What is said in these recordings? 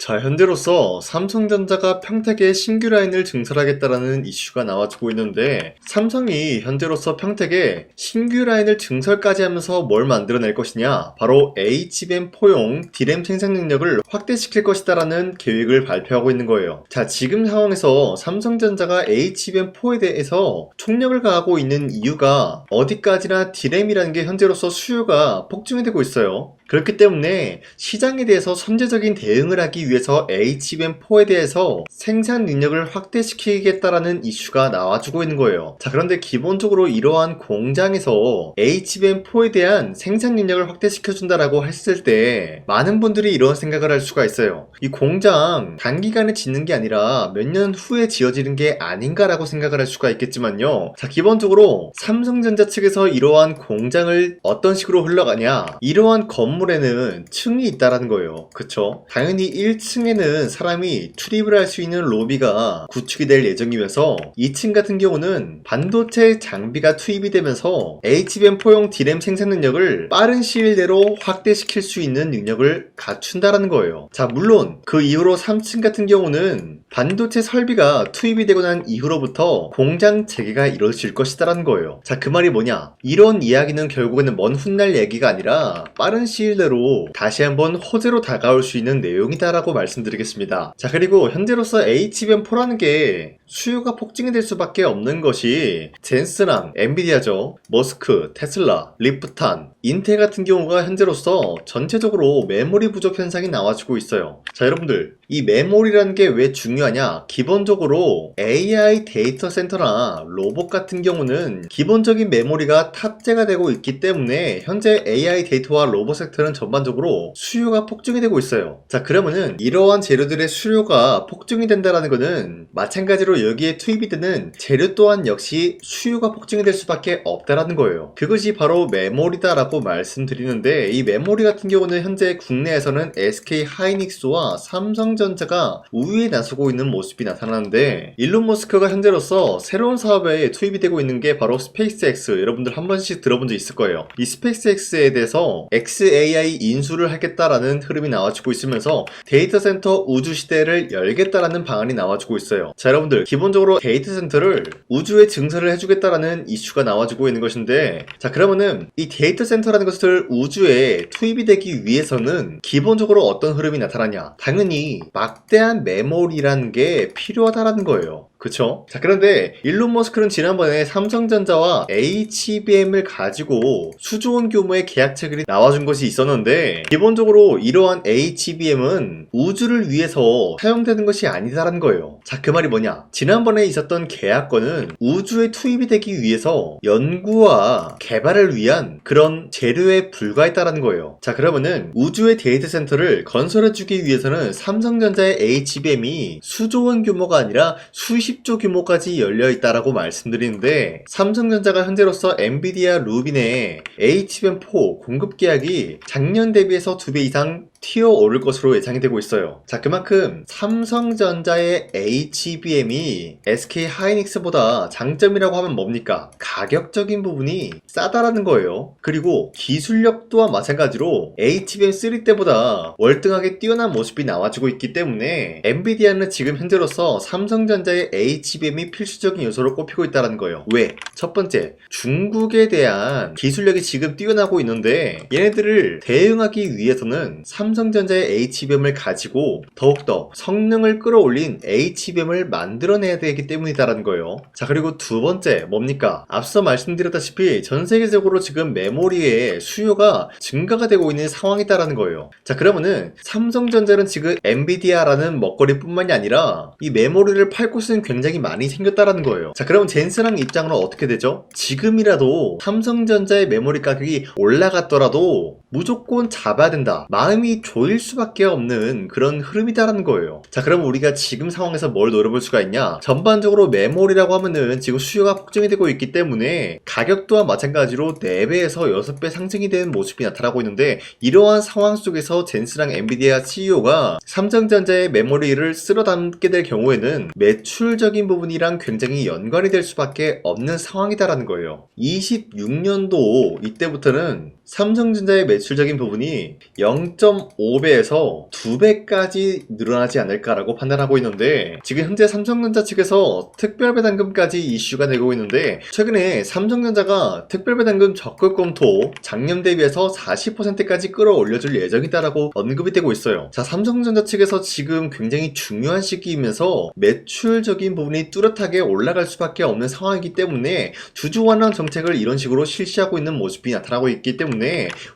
자, 현재로서 삼성전자가 평택에 신규 라인을 증설하겠다라는 이슈가 나와주고 있는데, 삼성이 현재로서 평택에 신규 라인을 증설까지 하면서 뭘 만들어낼 것이냐, 바로 HBM4용 D램 생산 능력을 확대시킬 것이다라는 계획을 발표하고 있는 거예요. 자, 지금 상황에서 삼성전자가 HBM4에 대해서 총력을 가하고 있는 이유가 어디까지나 D램이라는 게 현재로서 수요가 폭증이 되고 있어요. 그렇기 때문에 시장에 대해서 선제적인 대응을 하기 위해서 HBM4에 대해서 생산 능력을 확대시키겠다라는 이슈가 나와주고 있는 거예요. 자, 그런데 기본적으로 이러한 공장에서 HBM4에 대한 생산 능력을 확대시켜준다라고 했을 때 많은 분들이 이런 생각을 할 수가 있어요. 이 공장 단기간에 짓는 게 아니라 몇 년 후에 지어지는 게 아닌가라고 생각을 할 수가 있겠지만요. 자, 기본적으로 삼성전자 측에서 이러한 공장을 어떤 식으로 흘러가냐, 이러한 건물에는 층이 있다라는 거예요. 그쵸? 당연히 1층에는 사람이 출입을 할 수 있는 로비가 구축이 될 예정이면서 2층 같은 경우는 반도체 장비가 투입이 되면서 HBM4용 D램 생산 능력을 빠른 시일 내로 확대시킬 수 있는 능력을 갖춘다라는 거예요. 자, 물론 그 이후로 3층 같은 경우는 반도체 설비가 투입이 되고 난 이후로부터 공장 재개가 이루어질 것이다라는 거예요. 자, 그 말이 뭐냐? 이런 이야기는 결국에는 먼 훗날 얘기가 아니라 빠른 시일 내로 다시 한번 호재로 다가올 수 있는 내용이다라고 말씀드리겠습니다. 자, 그리고 현재로서 HBM4라는 게 수요가 폭증이 될 수밖에 없는 것이 젠스랑 엔비디아죠. 머스크, 테슬라, 리프탄, 인텔 같은 경우가 현재로서 전체적으로 메모리 부족 현상이 나와주고 있어요. 자, 여러분들, 이 메모리라는 게 왜 중요하냐? 기본적으로 AI 데이터 센터나 로봇 같은 경우는 기본적인 메모리가 탑재가 되고 있기 때문에 현재 AI 데이터와 로봇 섹터는 전반적으로 수요가 폭증이 되고 있어요. 자, 그러면은 이러한 재료들의 수요가 폭증이 된다는 거는 마찬가지로 여기에 투입이 되는 재료 또한 역시 수요가 폭증이 될 수밖에 없다라는 거예요. 그것이 바로 메모리다라고 말씀드리는데, 이 메모리 같은 경우는 현재 국내에서는 SK 하이닉스와 삼성전자가 우위에 나서고 있는 모습이 나타나는데, 일론 머스크가 현재로서 새로운 사업에 투입이 되고 있는 게 바로 스페이스X. 여러분들 한 번씩 들어본 적 있을 거예요. 이 스페이스X에 대해서 XAI 인수를 하겠다라는 흐름이 나와주고 있으면서 데이터 센터 우주 시대를 열겠다라는 방안이 나와주고 있어요. 자, 여러분들, 기본적으로 데이터 센터를 우주에 증설을 해주겠다라는 이슈가 나와주고 있는 것인데, 자, 그러면은 이 데이터 센터라는 것을 우주에 투입이 되기 위해서는 기본적으로 어떤 흐름이 나타나냐? 당연히 막대한 메모리라는 게 필요하다라는 거예요. 그쵸? 자, 그런데 일론 머스크는 지난번에 삼성전자와 HBM을 가지고 수조원 규모의 계약 체결이 나와준 것이 있었는데, 기본적으로 이러한 HBM은 우주를 위해서 사용되는 것이 아니다라는 거예요. 자, 그 말이 뭐냐? 지난번에 있었던 계약권은 우주에 투입이 되기 위해서 연구와 개발을 위한 그런 재료에 불과했다라는 거예요. 자, 그러면은 우주의 데이터 센터를 건설해주기 위해서는 삼성전자의 HBM이 수조원 규모가 아니라 수십조 규모까지 열려있다라고 말씀드리는데, 삼성전자가 현재로서 엔비디아 루빈의 HBM4 공급 계약이 작년 대비해서 2배 이상 튀어오를 것으로 예상이 되고 있어요. 자, 그만큼 삼성전자의 HBM이 SK 하이닉스보다 장점이라고 하면 뭡니까? 가격적인 부분이 싸다라는 거예요. 그리고 기술력 또한 마찬가지로 HBM3 때보다 월등하게 뛰어난 모습이 나와주고 있기 때문에 엔비디아는 지금 현재로서 삼성전자의 HBM이 필수적인 요소로 꼽히고 있다는 거예요. 왜? 첫 번째, 중국에 대한 기술력이 지금 뛰어나고 있는데 얘네들을 대응하기 위해서는 삼성전자의 HBM을 가지고 더욱더 성능을 끌어올린 HBM을 만들어내야 되기 때문이다라는 거예요. 자, 그리고 두 번째 뭡니까? 앞서 말씀드렸다시피 전 세계적으로 지금 메모리의 수요가 증가가 되고 있는 상황이다라는 거예요. 자, 그러면은 삼성전자는 지금 엔비디아라는 먹거리뿐만이 아니라 이 메모리를 팔 곳은 굉장히 많이 생겼다라는 거예요. 자, 그러면 젠스랑 입장으로 어떻게 되죠? 지금이라도 삼성전자의 메모리 가격이 올라갔더라도 무조건 잡아야 된다, 마음이 조일 수밖에 없는 그런 흐름이다라는 거예요. 자, 그럼 우리가 지금 상황에서 뭘 노려볼 수가 있냐? 전반적으로 메모리라고 하면은 지금 수요가 폭증이 되고 있기 때문에 가격 또한 마찬가지로 4배에서 6배 상승이 되는 모습이 나타나고 있는데, 이러한 상황 속에서 젠스랑 엔비디아 CEO가 삼성전자의 메모리를 쓸어 담게 될 경우에는 매출적인 부분이랑 굉장히 연관이 될 수밖에 없는 상황이다라는 거예요. 26년도 이때부터는 삼성전자의 매출적인 부분이 0.5배에서 2배까지 늘어나지 않을까라고 판단하고 있는데, 지금 현재 삼성전자 측에서 특별배당금까지 이슈가 되고 있는데, 최근에 삼성전자가 특별배당금 적극 검토 작년 대비해서 40%까지 끌어올려줄 예정이다라고 언급이 되고 있어요. 자, 삼성전자 측에서 지금 굉장히 중요한 시기이면서 매출적인 부분이 뚜렷하게 올라갈 수밖에 없는 상황이기 때문에 주주 완화 정책을 이런 식으로 실시하고 있는 모습이 나타나고 있기 때문에,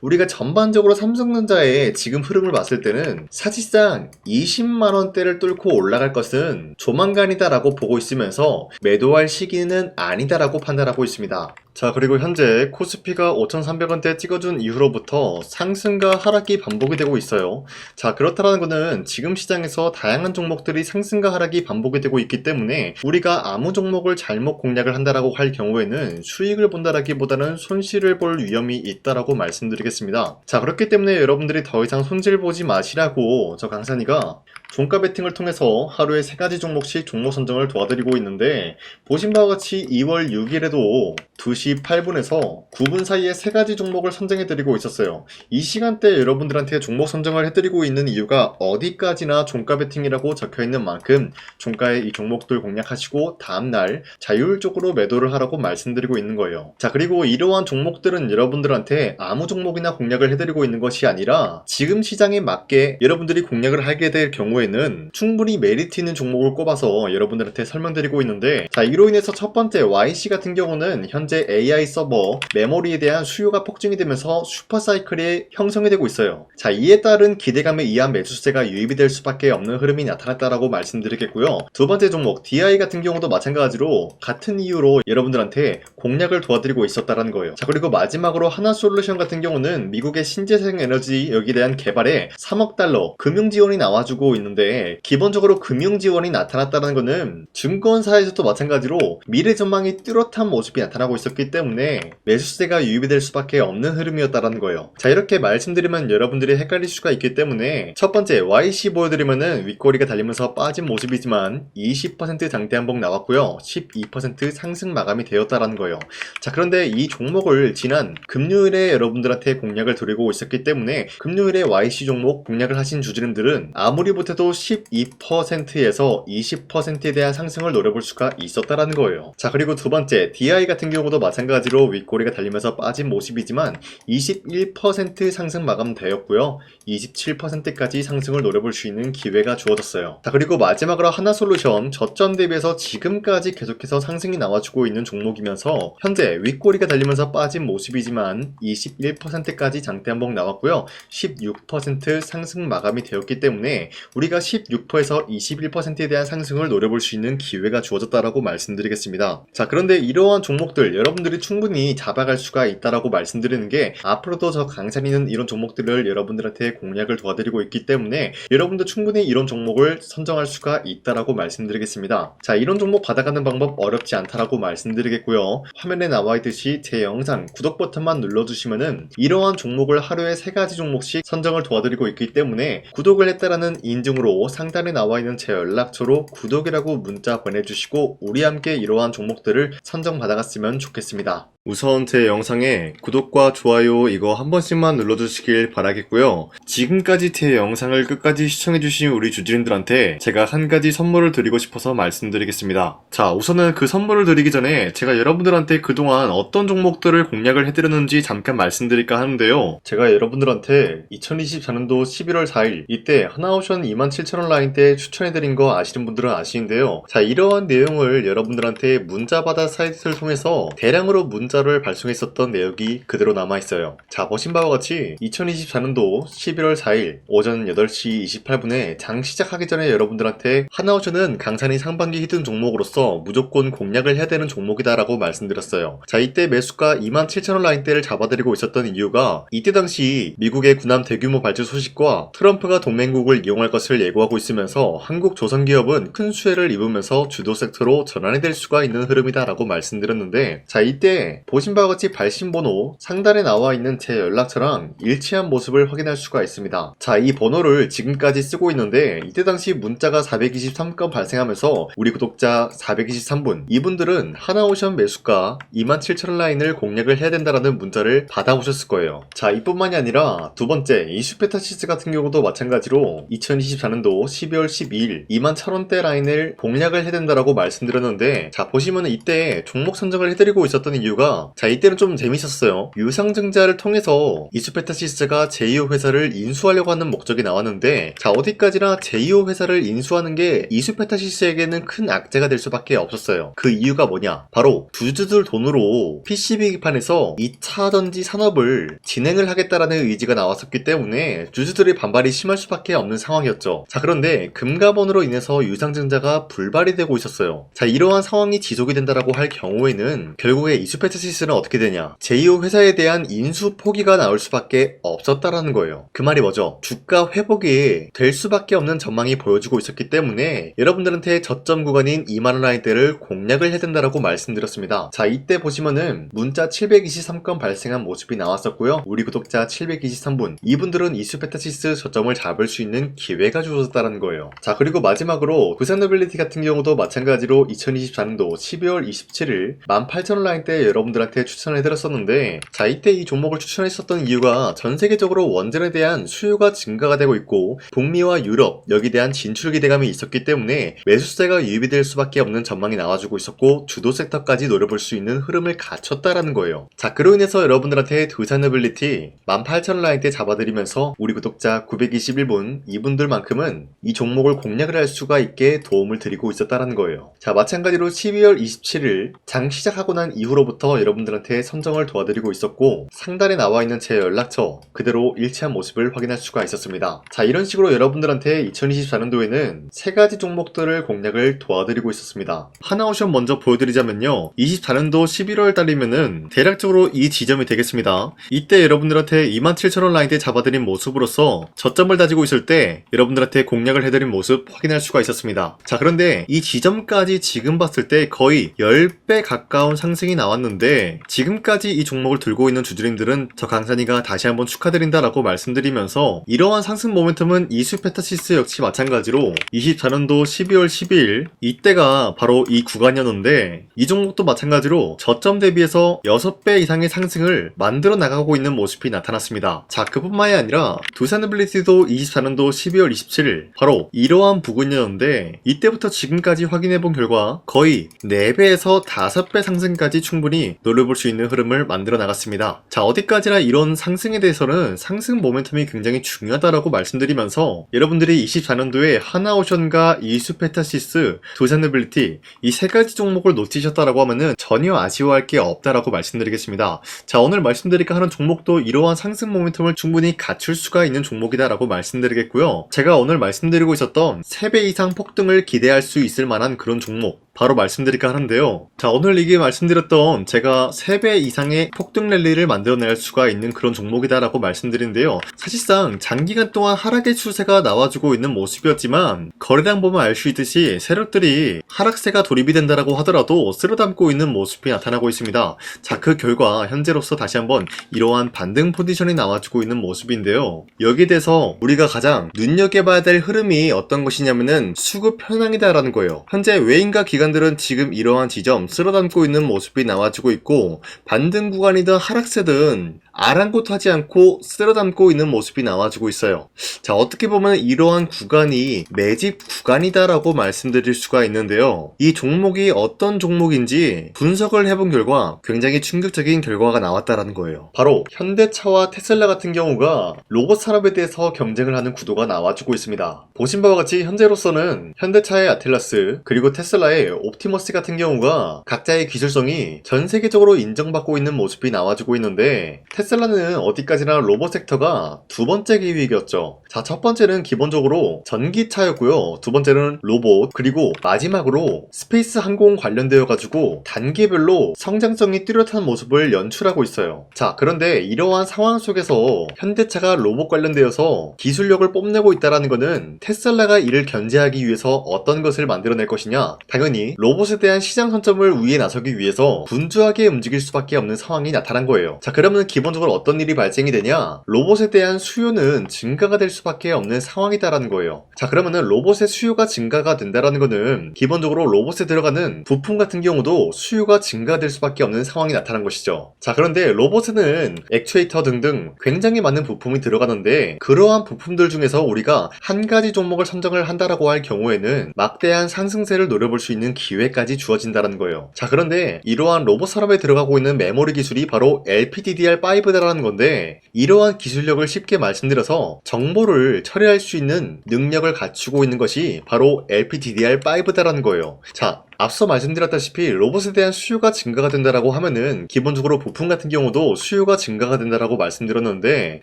우리가 전반적으로 삼성전자의 지금 흐름을 봤을 때는 사실상 20만원대를 뚫고 올라갈 것은 조만간이다라고 보고 있으면서 매도할 시기는 아니다라고 판단하고 있습니다. 자, 그리고 현재 코스피가 5,300원대 찍어준 이후로부터 상승과 하락이 반복이 되고 있어요. 자, 그렇다는 것은 지금 시장에서 다양한 종목들이 상승과 하락이 반복이 되고 있기 때문에 우리가 아무 종목을 잘못 공략을 한다라고 할 경우에는 수익을 본다라기보다는 손실을 볼 위험이 있다라고 말씀드리겠습니다. 자, 그렇기 때문에 여러분들이 더 이상 손실 보지 마시라고 저 강산이가 종가 베팅을 통해서 하루에 3가지 종목씩 종목 선정을 도와드리고 있는데, 보신 바와 같이 2월 6일에도 2시 8분에서 9분 사이에 3가지 종목을 선정해드리고 있었어요. 이 시간대에 여러분들한테 종목 선정을 해드리고 있는 이유가 어디까지나 종가 베팅이라고 적혀있는 만큼 종가에 이 종목들 공략하시고 다음날 자율적으로 매도를 하라고 말씀드리고 있는 거예요. 자, 그리고 이러한 종목들은 여러분들한테 아무 종목이나 공략을 해드리고 있는 것이 아니라 지금 시장에 맞게 여러분들이 공략을 하게 될 경우에는 충분히 메리트 있는 종목을 꼽아서 여러분들한테 설명드리고 있는데, 자, 이로 인해서 첫 번째 YC 같은 경우는 현재 AI 서버 메모리에 대한 수요가 폭증이 되면서 슈퍼사이클이 형성이 되고 있어요. 자, 이에 따른 기대감에 의한 매수세가 유입이 될 수밖에 없는 흐름이 나타났다라고 말씀드리겠고요. 두 번째 종목 DI 같은 경우도 마찬가지로 같은 이유로 여러분들한테 공략을 도와드리고 있었다는 거예요. 자, 그리고 마지막으로 하나솔루션 같은 경우는 미국의 신재생 에너지 여기에 대한 개발에 3억 달러 금융 지원이 나와주고 있는데, 기본적으로 금융 지원이 나타났다는 것은 증권사에서도 마찬가지로 미래 전망이 뚜렷한 모습이 나타나고 있었기 때문에 매수세가 유입이 될 수밖에 없는 흐름이었다는 거예요. 자, 이렇게 말씀드리면 여러분들이 헷갈릴 수가 있기 때문에 첫 번째 YC 보여드리면은 윗꼬리가 달리면서 빠진 모습이지만 20% 장대 한봉 나왔고요, 12% 상승 마감이 되었다는 거예요. 자, 그런데 이 종목을 지난 금요일에 여러분들한테 공략을 드리고 있었기 때문에 금요일에 YC 종목 공략을 하신 주주님들은 아무리 못해도 12%에서 20%에 대한 상승을 노려볼 수가 있었다라는 거예요. 자, 그리고 두 번째 DI 같은 경우도 마찬가지로 윗꼬리가 달리면서 빠진 모습이지만 21% 상승 마감되었고요, 27%까지 상승을 노려볼 수 있는 기회가 주어졌어요. 자, 그리고 마지막으로 하나솔루션 저점 대비해서 지금까지 계속해서 상승이 나와주고 있는 종목이면서 현재 윗꼬리가 달리면서 빠진 모습이지만 21%까지 장대 한봉 나왔고요, 16% 상승 마감이 되었기 때문에 우리가 16%에서 21%에 대한 상승을 노려볼 수 있는 기회가 주어졌다라고 말씀드리겠습니다. 자, 그런데 이러한 종목들 여러분들이 충분히 잡아갈 수가 있다라고 말씀드리는 게, 앞으로도 저 강산이는 이런 종목들을 여러분들한테 공략을 도와드리고 있기 때문에 여러분도 충분히 이런 종목을 선정할 수가 있다라고 말씀드리겠습니다. 자, 이런 종목 받아가는 방법 어렵지 않다라고 말씀드리겠고요. 화면에 나와 있듯이 제 영상 구독 버튼만 눌러주시면은 이러한 종목을 하루에 3가지 종목씩 선정을 도와드리고 있기 때문에 구독을 했다라는 인증으로 상단에 나와 있는 제 연락처로 구독이라고 문자 보내주시고 우리 함께 이러한 종목들을 선정받아갔으면 좋겠습니다. 우선 제 영상에 구독과 좋아요 이거 한 번씩만 눌러주시길 바라겠고요. 지금까지 제 영상을 끝까지 시청해주신 우리 주주님들한테 제가 한 가지 선물을 드리고 싶어서 말씀드리겠습니다. 자, 우선은 그 선물을 드리기 전에 제가 여러분들한테 그동안 어떤 종목들을 공략을 해드렸는지 잠깐 말씀드릴까 하는데요. 제가 여러분들한테 2024년도 11월 4일 이때 하나옵션 27,000원 라인 때 추천해드린 거 아시는 분들은 아시는데요. 자, 이러한 내용을 여러분들한테 문자받아 사이트를 통해서 대량으로 문자를 발송했었던 내역이 그대로 남아있어요. 자, 보신 바와 같이 2024년도 11월 4일 오전 8시 28분에 장 시작하기 전에 여러분들한테 하나옵션은 강산이 상반기 히든 종목으로서 무조건 공략을 해야 되는 종목이다 라고 말씀드렸어요. 자, 이때 매수가 27,000원 라인대를 잡아드리고 있었던 이유가 이때 당시 미국의 군함 대규모 발주 소식과 트럼프가 동맹국을 이용할 것을 것을 예고하고 있으면서 한국 조선기업은 큰 수혜를 입으면서 주도 섹터로 전환이 될 수가 있는 흐름이다라고 말씀드렸는데, 자, 이때 보신 바와 같이 발신번호 상단에 나와 있는 제 연락처랑 일치한 모습을 확인할 수가 있습니다. 자, 이 번호를 지금까지 쓰고 있는데 이때 당시 문자가 423건 발생하면서 우리 구독자 423분, 이분들은 하나오션 매수가 27,000원 라인을 공략을 해야 된다라는 문자를 받아보셨을 거예요. 자, 이뿐만이 아니라 두 번째 이슈페타시스 같은 경우도 마찬가지로 2024년도 12월 12일 21,000원대 라인을 공략을 해야 된다라고 말씀드렸는데, 자, 보시면은 이때 종목 선정을 해드리고 있었던 이유가, 자, 이때는 좀 재밌었어요. 유상증자를 통해서 이슈페타시스가 제2호 회사를 인수하려고 하는 목적이 나왔는데, 자, 어디까지나 제2호 회사를 인수하는 게 이슈페타시스에게는 큰 악재가 될 수밖에 없었어요. 그 이유가 뭐냐? 바로 주주들 돈으로 PCB판에서 2차 전지 산업을 진행을 하겠다라는 의지가 나왔었기 때문에 주주들의 반발이 심할 수밖에 없는 상황이었죠. 자, 그런데 금가번으로 인해서 유상증자가 불발이 되고 있었어요. 자, 이러한 상황이 지속이 된다라고 할 경우에는 결국에 이슈페타시스는 어떻게 되냐? 제2호 회사에 대한 인수 포기가 나올 수밖에 없었다라는 거예요. 그 말이 뭐죠? 주가 회복이 될 수밖에 없는 전망이 보여지고 있었기 때문에 여러분들한테 저점 구간인 2만원 라인대를 공략을 해야 된다라고 말씀드렸습니다. 자, 이때 보시면은 문자 723건 발생한 모습이 나왔었고요. 우리 구독자 723분, 이분들은 이슈페타시스 저점을 잡을 수 있는 기회가 주어졌다는 거예요. 자, 그리고 마지막으로 부산노빌리티 같은 경우도 마찬가지로 2024년도 12월 27일 18,000원 라인대 여러분들한테 추천을 해드렸었는데, 자, 이때 이 종목을 추천했었던 이유가 전 세계적으로 원전에 대한 수요가 증가가 되고 있고 북미와 유럽 여기에 대한 진출 기대감이 있었기 때문에 매수세가 유입이 될 수밖에 없는 전망이 나와주고 있었고 주도 섹터까지 노려볼 수 있는 흐름을 갖췄다라는 거예요. 자, 그로 인해서 여러분들한테 두산노빌리티 18,000원 라인대 잡아드리면서 우리 구독자 921분, 이분들만큼은 이 종목을 공략을 할 수가 있게 도움을 드리고 있었다라는 거예요. 자, 마찬가지로 12월 27일 장 시작하고 난 이후로부터 여러분들한테 선정을 도와드리고 있었고 상단에 나와 있는 제 연락처 그대로 일치한 모습을 확인할 수가 있었습니다. 자, 이런 식으로 여러분들한테 2024년도에는 세 가지 종목들을 공략을 도와드리고 있었습니다. 하나오션 먼저 보여드리자면요, 24년도 11월 달이면은 대략적으로 이 지점이 되겠습니다. 이때 여러분들한테 27,000원 라인대 잡아드린 모습으로서 저점을 다지고 있을 때 여러분들한테 공략을 해드린 모습 확인할 수가 있었습니다. 자, 그런데 이 지점까지 지금 봤을 때 거의 10배 가까운 상승이 나왔는데, 지금까지 이 종목을 들고 있는 주주님들은 저 강산이가 다시 한번 축하드린다라고 말씀드리면서, 이러한 상승 모멘텀은 이슈페타시스 역시 마찬가지로 24년도 12월 12일 이때가 바로 이 구간이었는데, 이 종목도 마찬가지로 저점 대비해서 6배 이상의 상승을 만들어 나가고 있는 모습이 나타났습니다. 자, 그뿐만이 아니라 두산노빌리티도 24년도 12월 27일 바로 이러한 부근이었는데, 이때부터 지금까지 확인해본 결과 거의 4배에서 5배 상승까지 충분히 노려볼 수 있는 흐름을 만들어 나갔습니다. 자, 어디까지나 이런 상승에 대해서는 상승 모멘텀이 굉장히 중요하다라고 말씀드리면서, 여러분들이 24년도에 하나오션과 이슈페타시스, 두산노빌리티 이 세 가지 종목을 놓치셨다라고 하면은 전혀 아쉬워할 게 없다라고 말씀드리겠습니다. 자, 오늘 말씀드릴까 하는 종목도 이러한 상승 모멘텀을 충분히 갖출 수가 있는 종목이다라고 말씀드리겠고요. 제가 오늘 말씀드리고 있었던 3배 이상 폭등을 기대할 수 있을 만한 그런 종목 바로 말씀드릴까 하는데요. 자, 오늘 이게 말씀드렸던 제가 3배 이상의 폭등 랠리를 만들어낼 수가 있는 그런 종목이다라고 말씀드린데요. 사실상 장기간 동안 하락의 추세가 나와주고 있는 모습이었지만 거래량 보면 알 수 있듯이 세력들이 하락세가 돌입이 된다라고 하더라도 쓸어담고 있는 모습이 나타나고 있습니다. 자, 그 결과 현재로서 다시 한번 이러한 반등 포지션이 나와주고 있는 모습인데요. 여기에 대해서 우리가 가장 눈여겨봐야 될 흐름이 어떤 것이냐면은 수급 현황이다라는 거예요. 현재 외인과 기관들은 지금 이러한 지점 쓸어담고 있는 모습이 나와주고 있고, 반등 구간이든 하락세든 아랑곳하지 않고 쓸어담고 있는 모습이 나와주고 있어요. 자, 어떻게 보면 이러한 구간이 매집 구간이다라고 말씀드릴 수가 있는데요. 이 종목이 어떤 종목인지 분석을 해본 결과 굉장히 충격적인 결과가 나왔다라는 거예요. 바로 현대차와 테슬라 같은 경우가 로봇 산업에 대해서 경쟁을 하는 구도가 나와주고 있습니다. 보신 바와 같이 현재로서는 현대차의 아틀라스 그리고 테슬라의 옵티머스 같은 경우가 각자의 기술성이 전 세계적으로 인정받고 있는 모습이 나와주고 있는데, 테슬라는 어디까지나 로봇 섹터가 두 번째 기획이었죠. 자, 첫 번째는 기본적으로 전기차였고요. 두 번째는 로봇, 그리고 마지막으로 스페이스 항공 관련되어 가지고 단계별로 성장성이 뚜렷한 모습을 연출하고 있어요. 자, 그런데 이러한 상황 속에서 현대차가 로봇 관련되어서 기술력을 뽐내고 있다는 것은 테슬라가 이를 견제하기 위해서 어떤 것을 만들어낼 것이냐? 당연히 로봇에 대한 시장 선점을 위해 나서기 위해서 분주하게 움직일 수밖에 없는 상황이 나타난 거예요. 자, 그러면 기본적으로 어떤 일이 발생이 되냐? 로봇에 대한 수요는 증가가 될 수밖에 없는 상황이다라는 거예요. 자, 그러면은 로봇의 수요가 증가가 된다라는 거는 기본적으로 로봇에 들어가는 부품 같은 경우도 수요가 증가될 수밖에 없는 상황이 나타난 것이죠. 자, 그런데 로봇에는 액추에이터 등등 굉장히 많은 부품이 들어가는데 그러한 부품들 중에서 우리가 한 가지 종목을 선정을 한다라고 할 경우에는 막대한 상승세를 노려볼 수 있는 기회까지 주어진다는 거예요. 자, 그런데 이러한 로봇 산업에 들어가고 있는 메모리 기술이 바로 LPDDR5다라는 건데 이러한 기술력을 쉽게 말씀드려서 정보를 처리할 수 있는 능력을 갖추고 있는 것이 바로 LPDDR5다라는 거예요. 자, 앞서 말씀드렸다시피 로봇에 대한 수요가 증가가 된다라고 하면은 기본적으로 부품 같은 경우도 수요가 증가가 된다라고 말씀드렸는데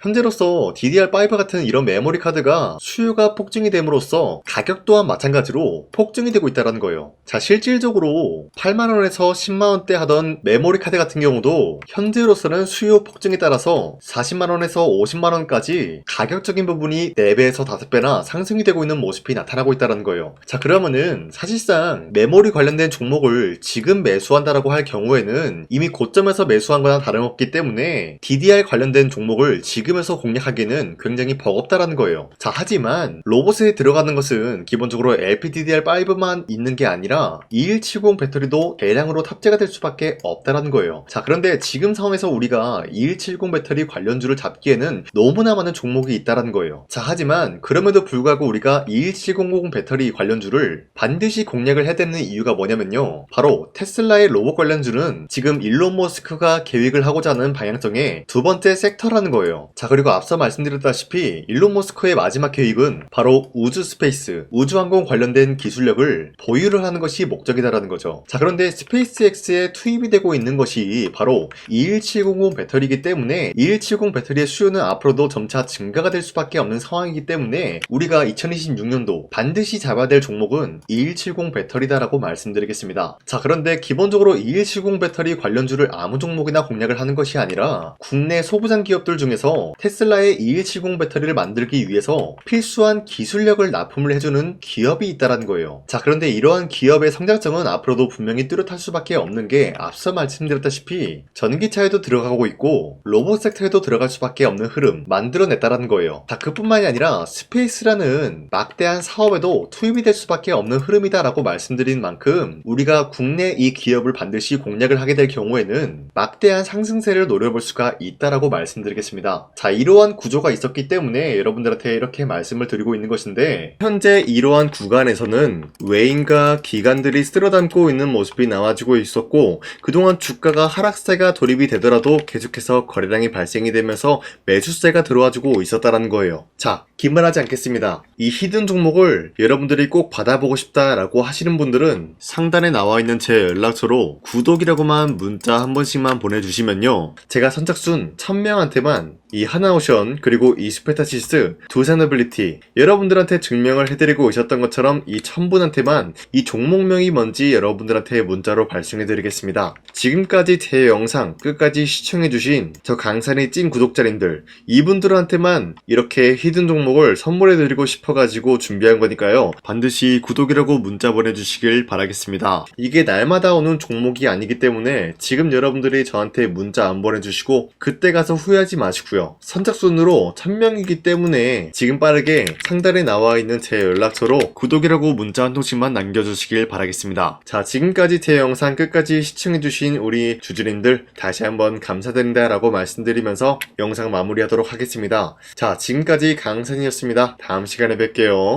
현재로서 DDR5 같은 이런 메모리 카드가 수요가 폭증이 됨으로써 가격 또한 마찬가지로 폭증이 되고 있다는 거예요. 자, 실질적으로 8만원에서 10만원대 하던 메모리 카드 같은 경우도 현재로서는 수요 폭증에 따라서 40만원에서 50만원까지 가격적인 부분이 4배에서 5배나 상승이 되고 있는 모습이 나타나고 있다는 거예요. 자, 그러면은 사실상 메모리 관련된 종목을 지금 매수한다라고 할 경우에는 이미 고점에서 매수한 거나 다름없기 때문에 DDR 관련된 종목을 지금에서 공략하기는 굉장히 버겁다라는 거예요. 자, 하지만 로봇에 들어가는 것은 기본적으로 LPDDR5만 있는 게 아니라 2170 배터리도 대량으로 탑재가 될 수밖에 없다라는 거예요. 자, 그런데 지금 상황에서 우리가 2170 배터리 관련주를 잡기에는 너무나 많은 종목이 있다라는 거예요. 자, 하지만 그럼에도 불구하고 우리가 2170 배터리 관련주를 반드시 공략을 해야 되는 이유가 뭐냐면요, 바로 테슬라의 로봇 관련주는 지금 일론 머스크가 계획을 하고자 하는 방향성의 두 번째 섹터라는 거예요. 자, 그리고 앞서 말씀드렸다시피 일론 머스크의 마지막 계획은 바로 우주 스페이스, 우주항공 관련된 기술력을 보유를 하는 것이 목적이다라는 거죠. 자, 그런데 스페이스X에 투입이 되고 있는 것이 바로 21700 배터리이기 때문에 2170 배터리의 수요는 앞으로도 점차 증가가 될 수밖에 없는 상황이기 때문에 우리가 2026년도 반드시 잡아야 될 종목은 2170 배터리다라고 말씀드리겠습니다. 자, 그런데 기본적으로 2170 배터리 관련주를 아무 종목이나 공략을 하는 것이 아니라 국내 소부장 기업들 중에서 테슬라의 2170 배터리를 만들기 위해서 필수한 기술력을 납품을 해주는 기업이 있다는 거예요. 자, 그런데 이러한 기업의 성장성은 앞으로도 분명히 뚜렷할 수밖에 없는 게 앞서 말씀드렸다시피 전기차에도 들어가고 있고 로봇 섹터에도 들어갈 수밖에 없는 흐름 만들어냈다는 거예요. 자, 그뿐만이 아니라 스페이스라는 막대한 사업에도 투입이 될 수밖에 없는 흐름이다라고 말씀드린 만큼 우리가 국내 이 기업을 반드시 공략을 하게 될 경우에는 막대한 상승세를 노려볼 수가 있다라고 말씀드리겠습니다. 자, 이러한 구조가 있었기 때문에 여러분들한테 이렇게 말씀을 드리고 있는 것인데 현재 이러한 구간에서는 외인과 기관들이 쓸어담고 있는 모습이 나와주고 있었고 그동안 주가가 하락세가 돌입이 되더라도 계속해서 거래량이 발생이 되면서 매수세가 들어와주고 있었다는 거예요. 자, 긴말하지 않겠습니다. 이 히든 종목을 여러분들이 꼭 받아보고 싶다라고 하시는 분들은 상단에 나와 있는 제 연락처로 구독이라고만 문자 한 번씩만 보내주시면요, 제가 선착순 1000명한테만 이 하나오션 그리고 이 스페타시스 두산어빌리티 여러분들한테 증명을 해드리고 있었던 것처럼 이 1000분한테만 이 종목명이 뭔지 여러분들한테 문자로 발송해드리겠습니다. 지금까지 제 영상 끝까지 시청해주신 저 강산의 찐 구독자님들 이분들한테만 이렇게 히든 종목을 선물해드리고 싶어가지고 준비한 거니까요, 반드시 구독이라고 문자 보내주시길 바라겠습니다. 이게 날마다 오는 종목이 아니기 때문에 지금 여러분들이 저한테 문자 안 보내주시고 그때 가서 후회하지 마시고요, 선착순으로 1000명이기 때문에 지금 빠르게 상단에 나와 있는 제 연락처로 구독이라고 문자 한 통씩만 남겨주시길 바라겠습니다. 자, 지금까지 제 영상 끝까지 시청해주신 우리 주주님들 다시 한번 감사드린다 라고 말씀드리면서 영상 마무리하도록 하겠습니다. 자, 지금까지 강산이었습니다. 다음 시간에 뵐게요.